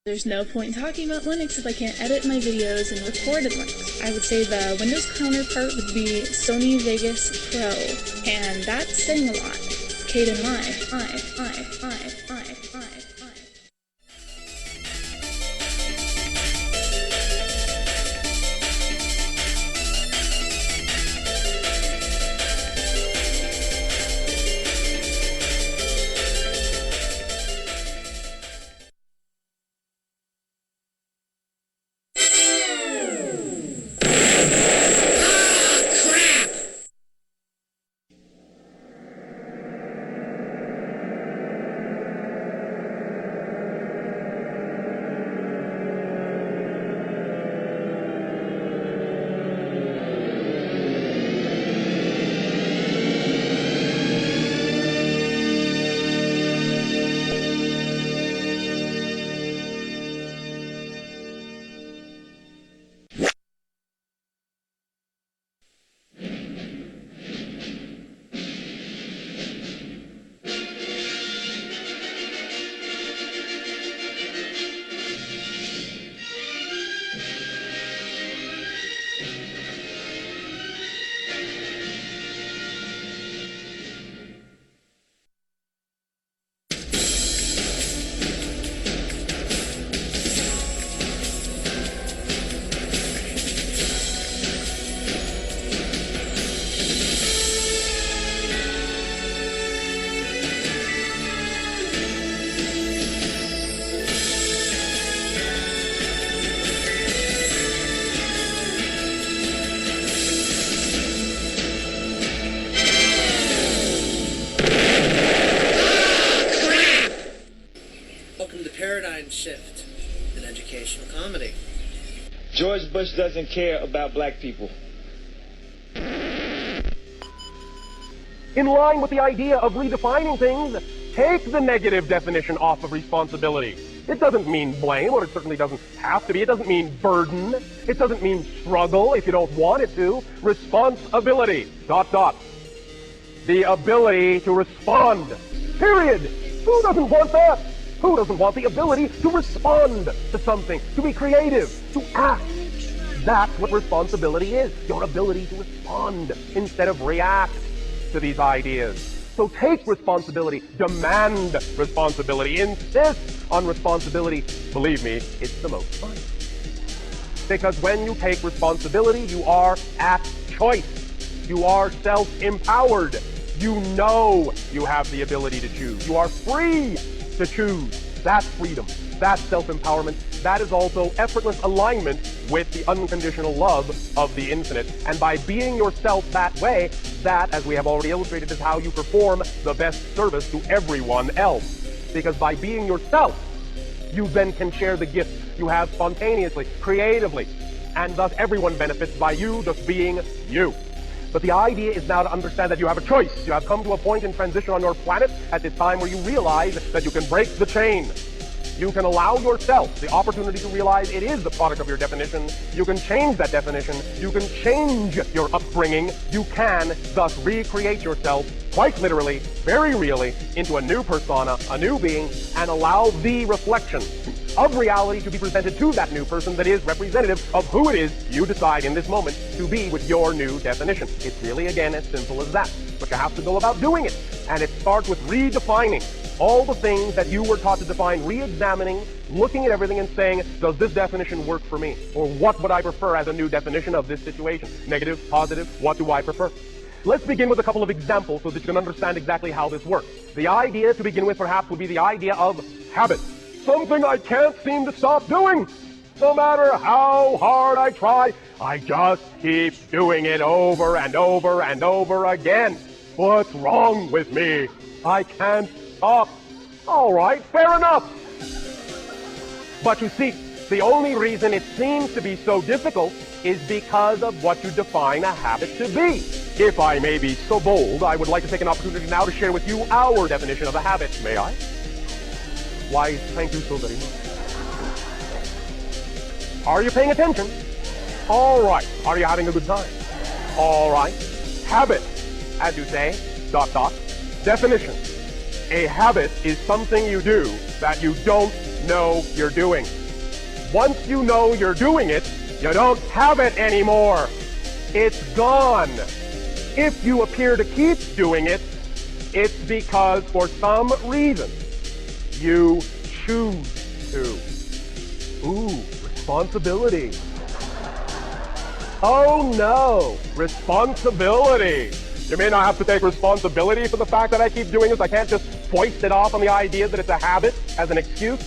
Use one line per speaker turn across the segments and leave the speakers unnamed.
There's no point in talking about Linux if I can't edit my videos and record in Linux. I would say the Windows counterpart would be Sony Vegas Pro, and that's saying a lot. Caden Live,
Paradigm shift in educational comedy.
George Bush doesn't care about black people.
In line with the idea of redefining things, take the negative definition off of responsibility. It doesn't mean blame, or it certainly doesn't have to be. It doesn't mean burden. It doesn't mean struggle if you don't want it to. Responsibility, ... The ability to respond, period. Who doesn't want that? Who doesn't want the ability to respond to something, to be creative, to act? That's what responsibility is, your ability to respond instead of react to these ideas. So take responsibility, demand responsibility, insist on responsibility. Believe me, it's the most fun. Because when you take responsibility, you are at choice. You are self-empowered. You know you have the ability to choose. You are free to choose. That's freedom. That's self-empowerment. That is also effortless alignment with the unconditional love of the infinite. And by being yourself that way, that, as we have already illustrated, is how you perform the best service to everyone else. Because by being yourself, you then can share the gifts you have spontaneously, creatively, and thus everyone benefits by you just being you. But the idea is now to understand that you have a choice. You have come to a point in transition on your planet at this time where you realize that you can break the chain. You can allow yourself the opportunity to realize it is the product of your definition. You can change that definition. You can change your upbringing. You can thus recreate yourself, quite literally, very really, into a new persona, a new being, and allow the reflection of reality to be presented to that new person that is representative of who it is you decide in this moment to be with your new definition. It's really, again, as simple as that. But you have to go about doing it. And it starts with redefining all the things that you were taught to define, re-examining, looking at everything and saying, does this definition work for me? Or what would I prefer as a new definition of this situation? Negative, positive, what do I prefer? Let's begin with a couple of examples so that you can understand exactly how this works. The idea to begin with perhaps would be the idea of habit. Something I can't seem to stop doing. No matter how hard I try, I just keep doing it over and over and over again. What's wrong with me? I can't stop. All right, fair enough. But you see, the only reason it seems to be so difficult is because of what you define a habit to be. If I may be so bold, I would like to take an opportunity now to share with you our definition of a habit. May I? Why, thank you so very much. Are you paying attention? All right. Are you having a good time? All right. Habit, as you say, ... Definition. A habit is something you do that you don't know you're doing. Once you know you're doing it, you don't have it anymore. It's gone. If you appear to keep doing it, it's because for some reason you choose to. Ooh, responsibility. Oh no, responsibility. You may not have to take responsibility for the fact that I keep doing this. I can't just foist it off on the idea that it's a habit as an excuse.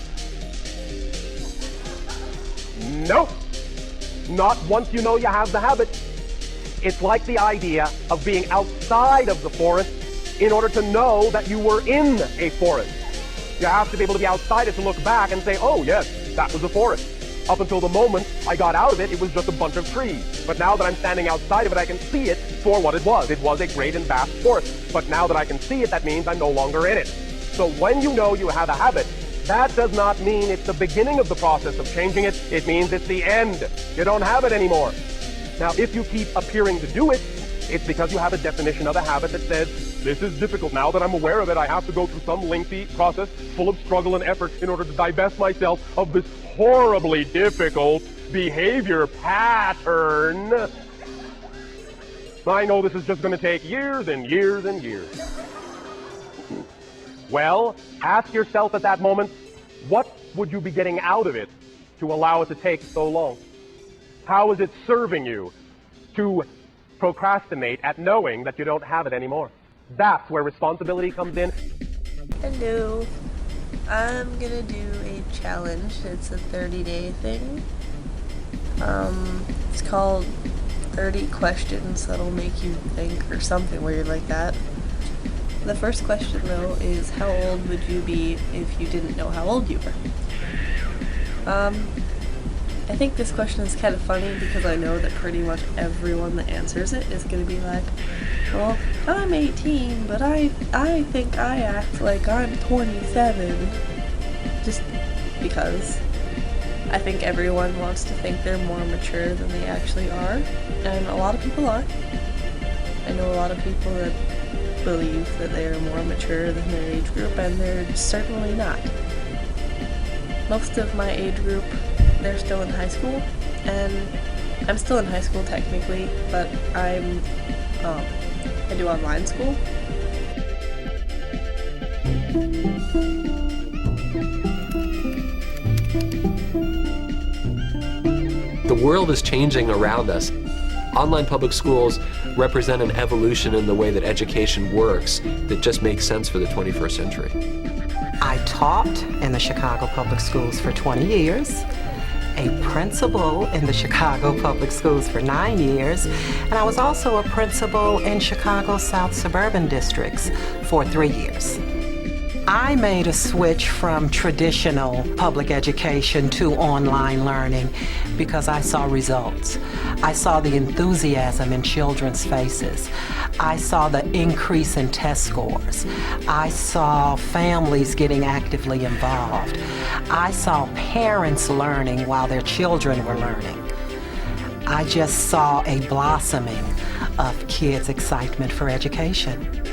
Nope. Not once you know you have the habit. It's like the idea of being outside of the forest in order to know that you were in a forest. You have to be able to be outside it to look back and say, oh yes, that was a forest. Up until the moment I got out of it, it was just a bunch of trees. But now that I'm standing outside of it, I can see it for what it was. It was a great and vast forest. But now that I can see it, that means I'm no longer in it. So when you know you have a habit, that does not mean it's the beginning of the process of changing it. It means it's the end. You don't have it anymore. Now, if you keep appearing to do it, it's because you have a definition of a habit that says, this is difficult. Now that I'm aware of it, I have to go through some lengthy process full of struggle and effort in order to divest myself of this horribly difficult behavior pattern. I know this is just going to take years and years and years. Well, ask yourself at that moment, what would you be getting out of it to allow it to take so long? How is it serving you to procrastinate at knowing that you don't have it anymore? That's where responsibility comes in.
Hello. I'm gonna do a challenge. It's a 30-day thing. It's called 30 questions that'll make you think, or something weird like that. The first question, though, is how old would you be if you didn't know how old you were? I think this question is kind of funny because I know that pretty much everyone that answers it is going to be like, well, I'm 18, but I think I act like I'm 27. Just because I think everyone wants to think they're more mature than they actually are, and a lot of people are. I know a lot of people that believe that they are more mature than their age group, and they're certainly not. Most of my age group, they're still in high school, and I'm still in high school technically, but I do online school.
The world is changing around us. Online public schools represent an evolution in the way that education works that just makes sense for the 21st century.
I taught in the Chicago Public Schools for 20 years, a principal in the Chicago Public Schools for 9 years, and I was also a principal in Chicago's South Suburban Districts for 3 years. I made a switch from traditional public education to online learning because I saw results. I saw the enthusiasm in children's faces. I saw the increase in test scores. I saw families getting actively involved. I saw parents learning while their children were learning. I just saw a blossoming of kids' excitement for education.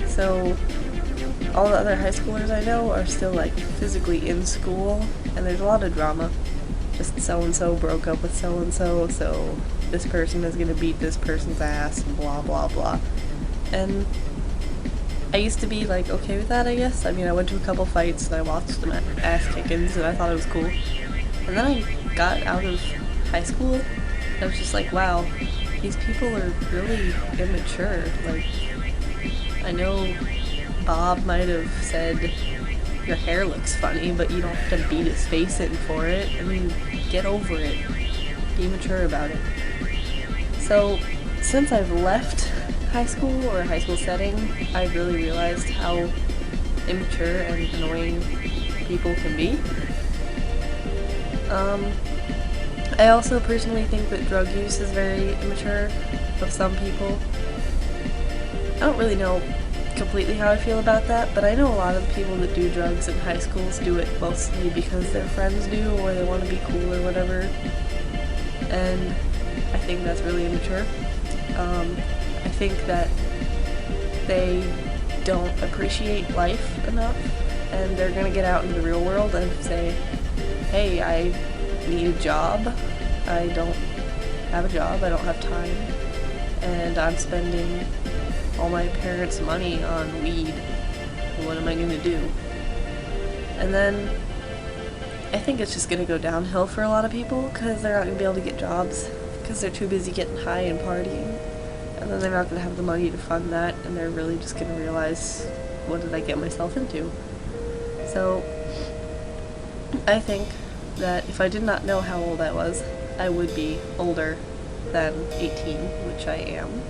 So all the other high schoolers I know are still like physically in school, and there's a lot of drama. Just so-and-so broke up with so-and-so, so this person is gonna beat this person's ass, and blah blah blah. And I used to be like okay with that, I guess. I mean, I went to a couple fights and I watched them ass kickings and I thought it was cool. And then I got out of high school and I was just like, wow, these people are really immature. Like, I know Bob might have said, your hair looks funny, but you don't have to beat his face in for it. I mean, get over it. Be mature about it. So, since I've left high school or a high school setting, I've really realized how immature and annoying people can be. I also personally think that drug use is very immature of some people. I don't really know completely how I feel about that, but I know a lot of the people that do drugs in high schools do it mostly because their friends do or they want to be cool or whatever, and I think that's really immature. I think that they don't appreciate life enough and they're gonna get out into the real world and say, hey, I need a job, I don't have a job, I don't have time, and I'm spending all my parents' money on weed. What am I gonna do? And then I think it's just gonna go downhill for a lot of people because they're not gonna be able to get jobs because they're too busy getting high and partying, and then they're not gonna have the money to fund that, and they're really just gonna realize, what did I get myself into? So I think that if I did not know how old I was, I would be older than 18, which I am.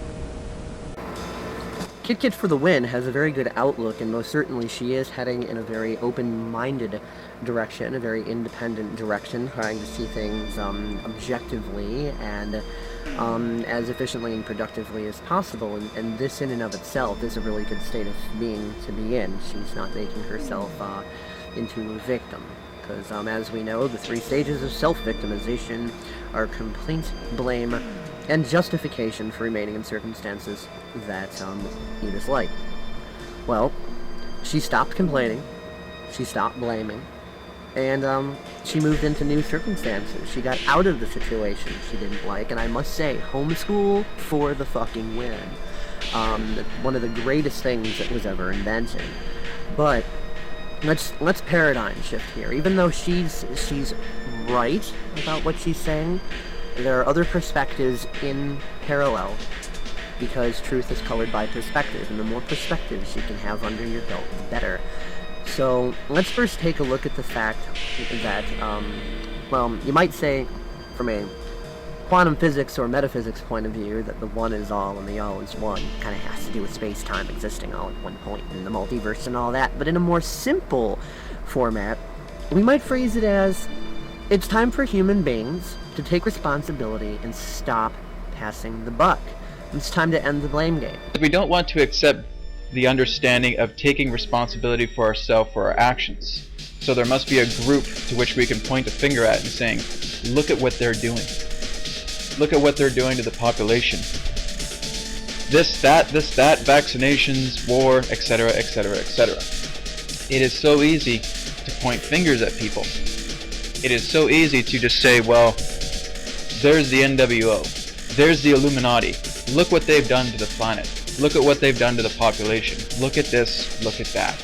Kit Kit for the Win has a very good outlook, and most certainly she is heading in a very open-minded direction, a very independent direction, trying to see things objectively and as efficiently and productively as possible, and this in and of itself is a really good state of being to be in. She's not making herself into a victim, because as we know, the 3 stages of self-victimization are complaint, blame, and justification for remaining in circumstances that you dislike. Well, she stopped complaining, she stopped blaming, and she moved into new circumstances. She got out of the situation she didn't like, and I must say, homeschool for the fucking win. One of the greatest things that was ever invented. But let's paradigm shift here. Even though she's right about what she's saying, there are other perspectives in parallel, because truth is colored by perspective, and the more perspectives you can have under your belt, the better. So let's first take a look at the fact that, well, you might say, from a quantum physics or metaphysics point of view, that the one is all and the all is one. It kind of has to do with space-time existing all at one point in the multiverse and all that. But in a more simple format, we might phrase it as, it's time for human beings to take responsibility and stop passing the buck. It's time to end the blame game.
We don't want to accept the understanding of taking responsibility for ourselves, for our actions. So there must be a group to which we can point a finger at and saying, look at what they're doing. Look at what they're doing to the population. This, that, vaccinations, war, etc., etc., etc. It is so easy to point fingers at people. It is so easy to just say, well, there's the NWO, there's the Illuminati, look what they've done to the planet, look at what they've done to the population, look at this, look at that.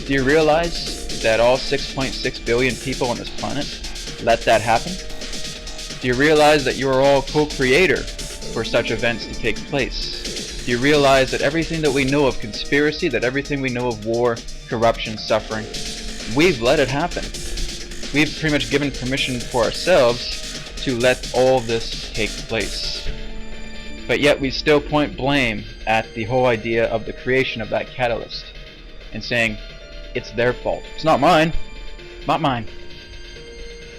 Do you realize that all 6.6 billion people on this planet let that happen? Do you realize that you are all co-creator for such events to take place? Do you realize that everything that we know of conspiracy, that everything we know of war, corruption, suffering, we've let it happen. We've pretty much given permission for ourselves to let all this take place. But yet we still point blame at the whole idea of the creation of that catalyst and saying, it's their fault. It's not mine. Not mine.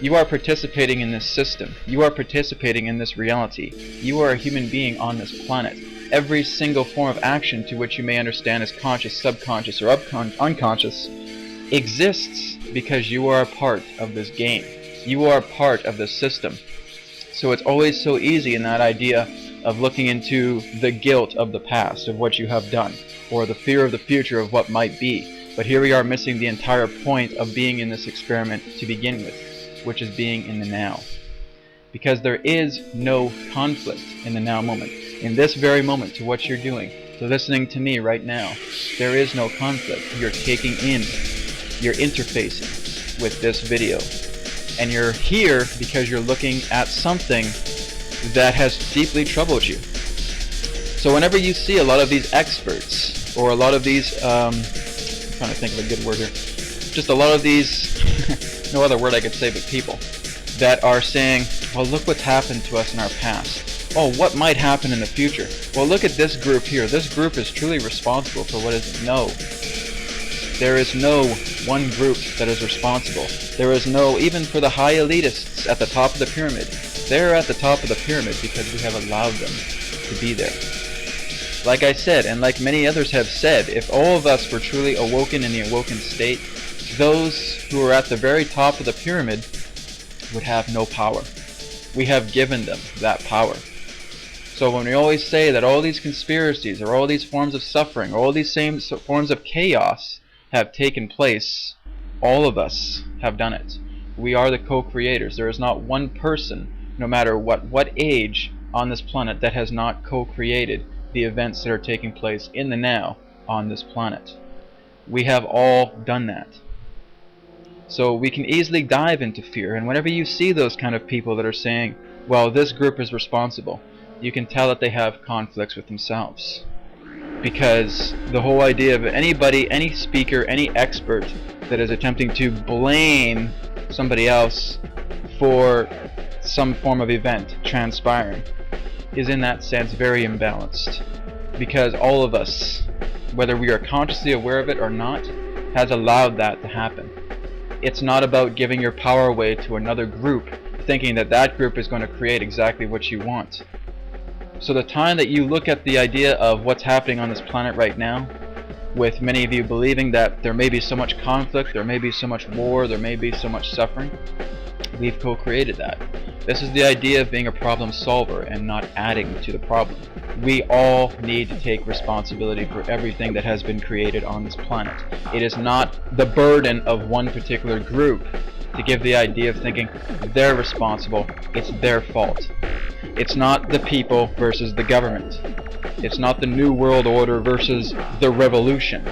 You are participating in this system. You are participating in this reality. You are a human being on this planet. Every single form of action to which you may understand as conscious, subconscious, or unconscious exists because you are a part of this game. You are a part of this system. So it's always so easy in that idea of looking into the guilt of the past, of what you have done, or the fear of the future of what might be. But here we are missing the entire point of being in this experiment to begin with, which is being in the now. Because there is no conflict in the now moment. In this very moment, to what you're doing, to listening to me right now, there is no conflict. You're taking in, you're interfacing with this video. And you're here because you're looking at something that has deeply troubled you. So whenever you see a lot of these experts, or a lot of these, I'm trying to think of a good word here, just a lot of these, no other word I could say but people, that are saying, well, look what's happened to us in our past. Oh, what might happen in the future? Well, look at this group here. This group is truly responsible for what is. No. There is no one group that is responsible. There is no, even for the high elitists at the top of the pyramid, they're at the top of the pyramid because we have allowed them to be there. Like I said, and like many others have said, if all of us were truly awoken in the awoken state, those who are at the very top of the pyramid would have no power. We have given them that power. So when we always say that all these conspiracies, or all these forms of suffering, or all these same forms of chaos have taken place, all of us have done it. We are the co-creators. There is not one person, no matter what age on this planet, that has not co-created the events that are taking place in the now on this planet. We have all done that. So we can easily dive into fear, and whenever you see those kind of people that are saying, well, this group is responsible, you can tell that they have conflicts with themselves. Because the whole idea of anybody, any speaker, any expert that is attempting to blame somebody else for some form of event transpiring is in that sense very imbalanced. Because all of us, whether we are consciously aware of it or not, has allowed that to happen. It's not about giving your power away to another group, thinking that that group is going to create exactly what you want. So the time that you look at the idea of what's happening on this planet right now, with many of you believing that there may be so much conflict, there may be so much war, there may be so much suffering, we've co-created that. This is the idea of being a problem solver and not adding to the problem. We all need to take responsibility for everything that has been created on this planet. It is not the burden of one particular group to give the idea of thinking they're responsible, it's their fault. It's not the people versus the government. It's not the New World Order versus the revolution.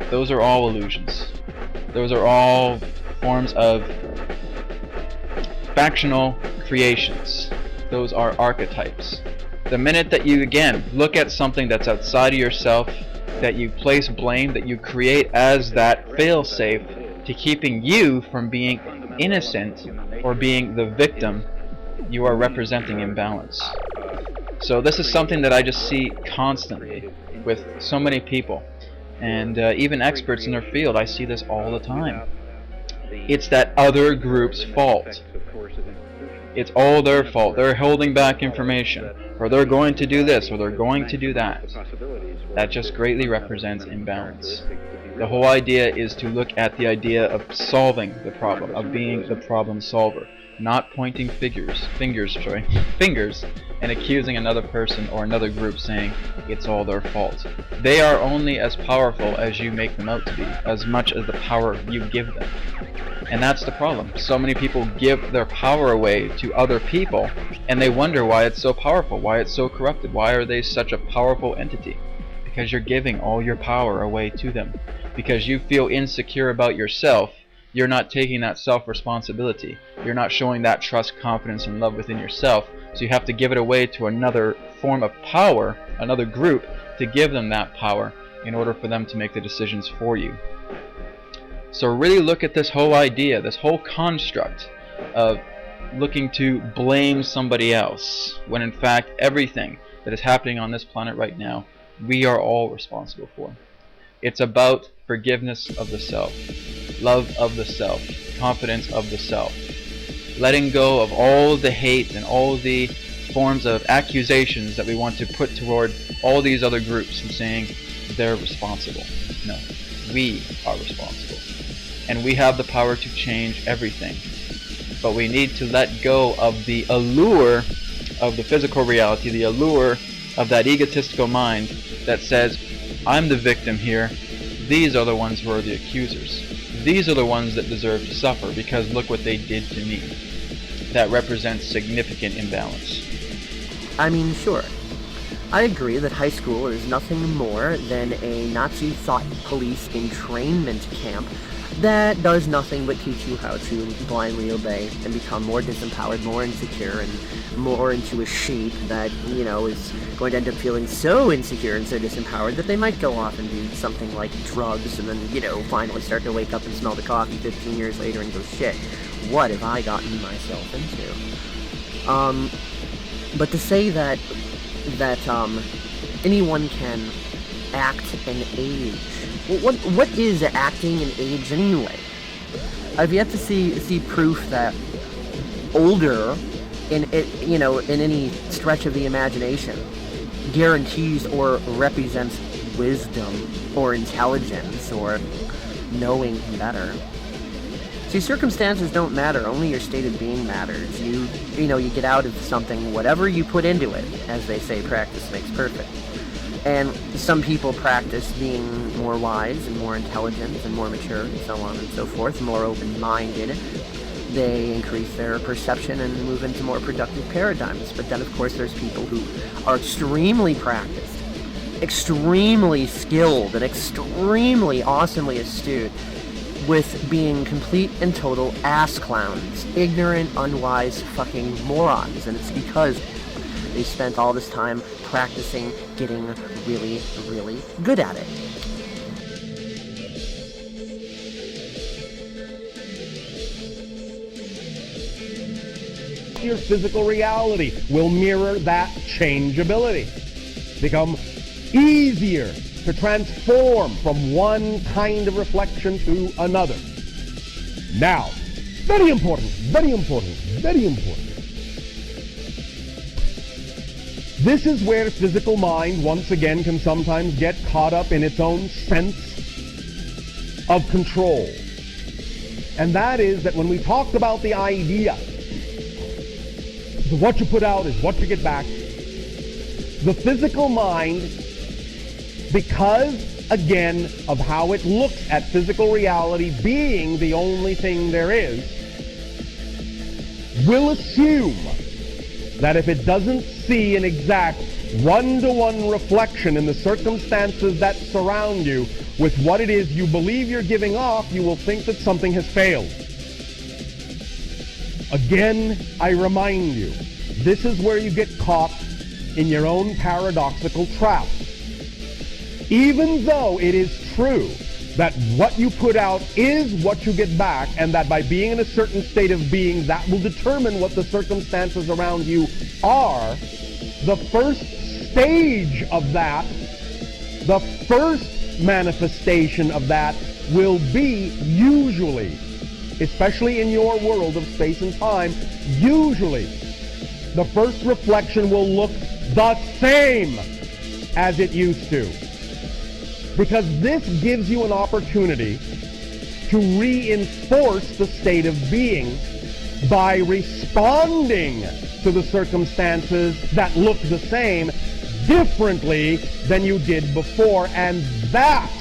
Those are all illusions. Those are all forms of factional creations. Those are archetypes. The minute that you, again, look at something that's outside of yourself, that you place blame, that you create as that fail-safe to keeping you from being innocent or being the victim, you are representing imbalance. So this is something that I just see constantly with so many people, and even experts in their field. I see this all the time. It's that other group's fault. It's all their fault. They're holding back information, or they're going to do this, or they're going to do that. That just greatly represents imbalance. The whole idea is to look at the idea of solving the problem, of being the problem solver, not pointing fingers, and accusing another person or another group saying it's all their fault. They are only as powerful as you make them out to be, as much as the power you give them. And that's the problem. So many people give their power away to other people, and they wonder why it's so powerful, why it's so corrupted, why are they such a powerful entity? Because you're giving all your power away to them. Because you feel insecure about yourself, you're not taking that self-responsibility. You're not showing that trust, confidence, and love within yourself, so you have to give it away to another form of power, another group, to give them that power in order for them to make the decisions for you. So really look at this whole idea, this whole construct of looking to blame somebody else, when in fact everything that is happening on this planet right now, we are all responsible for. It's about forgiveness of the self, love of the self, confidence of the self, letting go of all the hate and all the forms of accusations that we want to put toward all these other groups and saying they're responsible. No, we are responsible. And we have the power to change everything. But we need to let go of the allure of the physical reality, the allure of that egotistical mind that says, I'm the victim here, these are the ones who are the accusers. These are the ones that deserve to suffer because look what they did to me. That represents significant imbalance.
I mean, sure. I agree that high school is nothing more than a Nazi thought police entrainment camp that does nothing but teach you how to blindly obey and become more disempowered, more insecure, and more into a shape that, you know, is going to end up feeling so insecure and so disempowered that they might go off and do something like drugs and then, you know, finally start to wake up and smell the coffee 15 years later and go, shit, what have I gotten myself into? But to say that anyone can act and age. What is acting and age anyway? I've yet to see proof that older in any stretch of the imagination guarantees or represents wisdom or intelligence or knowing better. See, circumstances don't matter, only your state of being matters. You get out of something whatever you put into it. As they say, practice makes perfect. And some people practice being more wise and more intelligent and more mature and so on and so forth, more open-minded. They increase their perception and move into more productive paradigms. But then, of course, there's people who are extremely practiced, extremely skilled, and extremely awesomely astute with being complete and total ass clowns, ignorant, unwise fucking morons. And it's because they spent all this time practicing getting really, really good at it.
Your physical reality will mirror that changeability. Become easier to transform from one kind of reflection to another. Now, very important, very important, very important. This is where physical mind, once again, can sometimes get caught up in its own sense of control. And that is that when we talked about the idea, what you put out is what you get back, the physical mind, because, again, of how it looks at physical reality being the only thing there is, will assume that if it doesn't see an exact one-to-one reflection in the circumstances that surround you with what it is you believe you're giving off, you will think that something has failed. Again, I remind you, this is where you get caught in your own paradoxical trap. Even though it is true that what you put out is what you get back, and that by being in a certain state of being, that will determine what the circumstances around you are, the first stage of that, the first manifestation of that will be usually, especially in your world of space and time, usually the first reflection will look the same as it used to. Because this gives you an opportunity to reinforce the state of being by responding to the circumstances that look the same differently than you did before. And that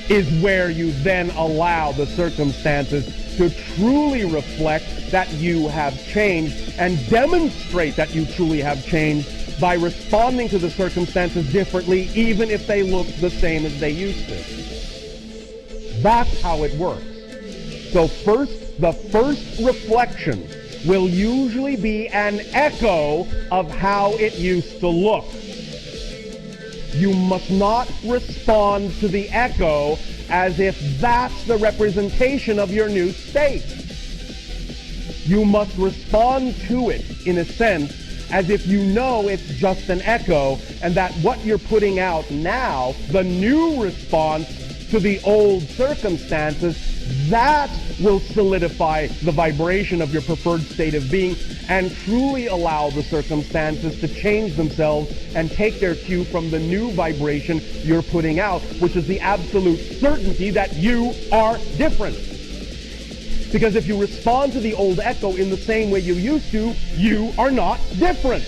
is where you then allow the circumstances to truly reflect that you have changed and demonstrate that you truly have changed by responding to the circumstances differently, even if they look the same as they used to. That's how it works. So the first reflection will usually be an echo of how it used to look. You must not respond to the echo as if that's the representation of your new state. You must respond to it, in a sense, as if you know it's just an echo, and that what you're putting out now, the new response to the old circumstances, that will solidify the vibration of your preferred state of being and truly allow the circumstances to change themselves and take their cue from the new vibration you're putting out, which is the absolute certainty that you are different. Because if you respond to the old echo in the same way you used to, you are not different.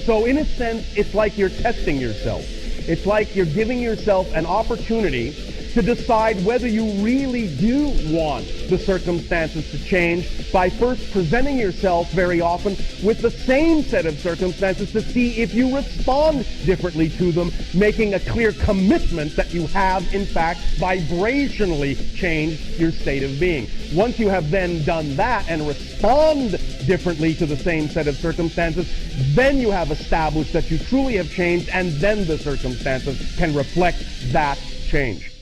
So in a sense, it's like you're testing yourself. It's like you're giving yourself an opportunity to decide whether you really do want the circumstances to change by first presenting yourself very often with the same set of circumstances to see if you respond differently to them, making a clear commitment that you have, in fact, vibrationally changed your state of being. Once you have then done that and respond differently to the same set of circumstances, then you have established that you truly have changed, and then the circumstances can reflect that change.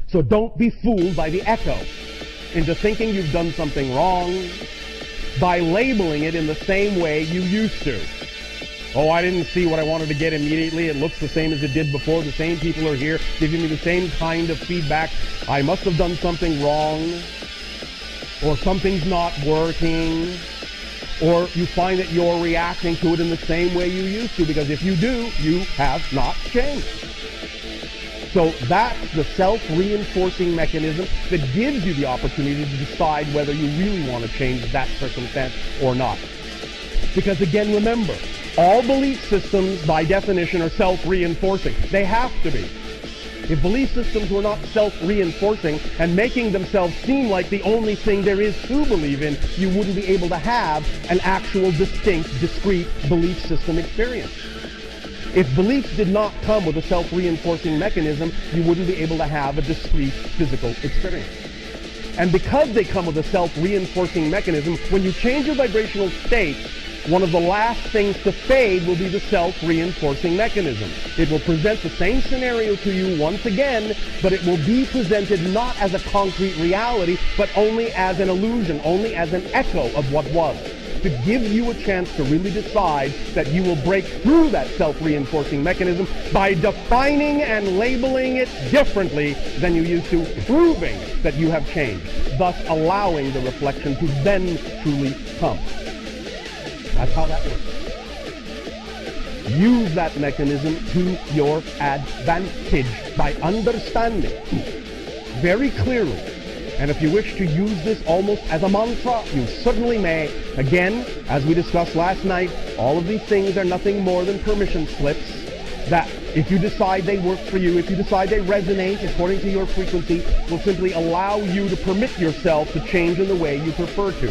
So don't be fooled by the echo into thinking you've done something wrong by labeling it in the same way you used to. Oh, I didn't see what I wanted to get immediately. It looks the same as it did before. The same people are here giving me the same kind of feedback. I must have done something wrong, or something's not working, or you find that you're reacting to it in the same way you used to, because if you do, you have not changed. So that's the self-reinforcing mechanism that gives you the opportunity to decide whether you really want to change that circumstance or not. Because again, remember, All belief systems, by definition, are self-reinforcing. They have to be. If belief systems were not self-reinforcing and making themselves seem like the only thing there is to believe in, you wouldn't be able to have an actual, distinct, discrete belief system experience. If beliefs did not come with a self-reinforcing mechanism, you wouldn't be able to have a discrete physical experience. And because they come with a self-reinforcing mechanism, when you change your vibrational state, one of the last things to fade will be the self-reinforcing mechanism. It will present the same scenario to you once again, but it will be presented not as a concrete reality, but only as an illusion, only as an echo of what was, to give you a chance to really decide that you will break through that self-reinforcing mechanism by defining and labeling it differently than you used to, proving that you have changed, thus allowing the reflection to then truly come. That's how that works. Use that mechanism to your advantage by understanding very clearly. And if you wish to use this almost as a mantra, you certainly may. Again, as we discussed last night, all of these things are nothing more than permission slips that, if you decide they work for you, if you decide they resonate according to your frequency, will simply allow you to permit yourself to change in the way you prefer to.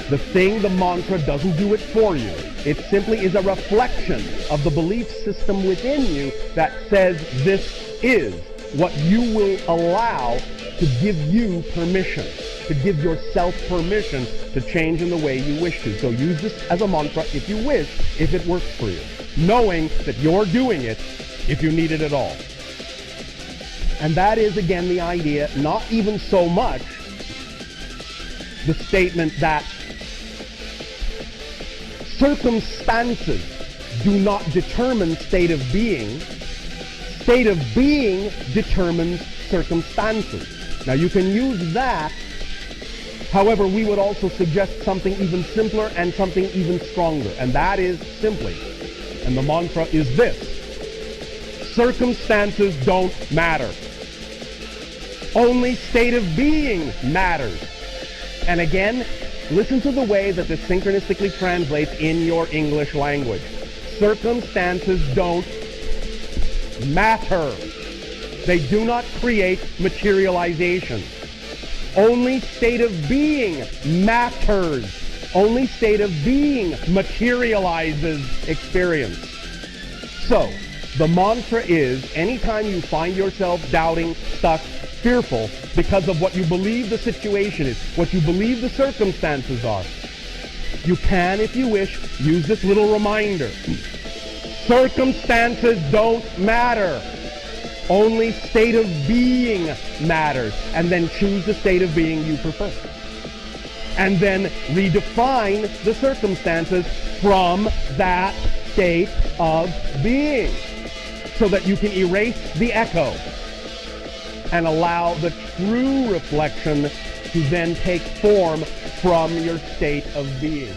The thing, the mantra, doesn't do it for you. It simply is a reflection of the belief system within you that says this is what you will allow to give you permission, to give yourself permission to change in the way you wish to. So use this as a mantra if you wish, if it works for you, knowing that you're doing it if you need it at all. And that is, again, the idea, not even so much the statement that circumstances do not determine state of being. State of being determines circumstances. Now you can use that. However, we would also suggest something even simpler and something even stronger. And that is simply, and the mantra is this: circumstances don't matter. Only state of being matters. And again, listen to the way that this synchronistically translates in your English language. Circumstances don't matter. They do not create materialization. Only state of being matters. Only state of being materializes experience. So, the mantra is, anytime you find yourself doubting, stuck, fearful because of what you believe the situation is, what you believe the circumstances are, you can, if you wish, use this little reminder. Circumstances don't matter. Only state of being matters. And then choose the state of being you prefer. And then redefine the circumstances from that state of being, so that you can erase the echo and allow the true reflection to then take form from your state of being.